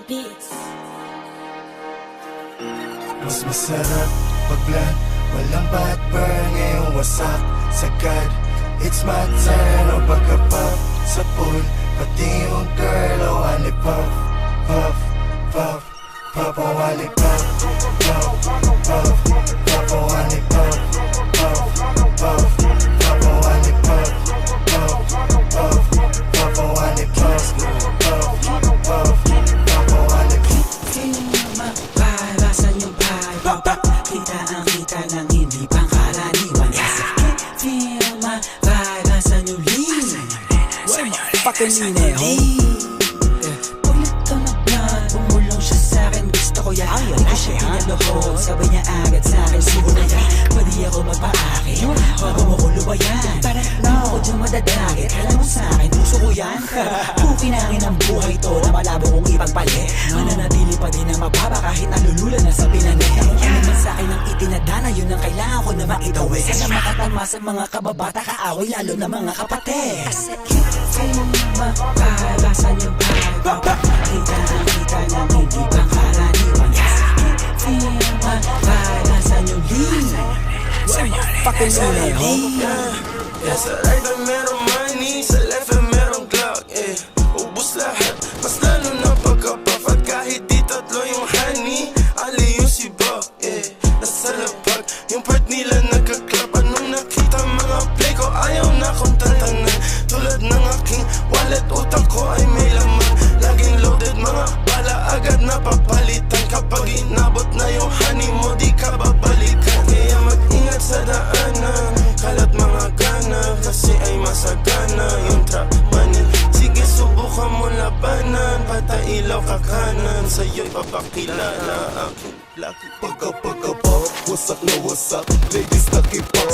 Beats. Mas masarap pag-vlog, walang bad burn. Ngayong wasak sagad, it's my turn. O pagka-pop sa pool, pati yung girl. O wali puff, puff, puff, puff. O wali puff, puff, puff, puff. O wali puff, puff, puff, puff. O wali puff, puff, puff, puff. O wali puff, puff, puff, puff. O wali Mapalasan yung vibe, kita ang kita ng hindi pangkaraniwan. Feel mapalasan yung lean. Fucking Lineho. Ulit ka na plan, bumulong siya sa'kin, gusto ko yan. Hindi ko siya pinalohod, sabay niya agad sa'kin. Siguro na yan, pwede ako magpa-akin bago mo ko lubayan. Di mo ko dyan madadagit, alam mo sa'kin, puso ko yan. Pukinangin ang buhay to na malabo kong ipagpali. Mananatili pa din na mababa kahit nalulula na sa pinane. Ano man sa'kin ang itinadana, yun ang kailangan ko na maitawid. Sana makatama sa mga kababata, kaaway lalo na mga kapatid. Kasi feel mapalasan yung vibe, kita ang kita ng hindi pangkaraniwan. Feel mapalasan yung lean. Fucking Lineho. Sa right na merong money, sa left na merong Glock, ubus lahat, mas lalo na pagka-puff. At kahit di tatlo yung honey, ali yung si Buck, nasa lapag, yung part nila nagka-clap. Anong nakita mga play ko, ayaw na kong tantanan. Tulad ng aking wallet, utak ko ay may laman. Laging loaded, mga bala agad na papalitan. Kapag inabot na yung honey mo, di ka babalikan. Kaya mag-ingat sa daanan, kalat mga gana, kasi ay masagana yung trap money. Sige, subukan mo labanan, patailaw ka kanan, sa'yo'y papakilala aking lucky. Pagka-pop, wasak na wasak, ladies nakipag.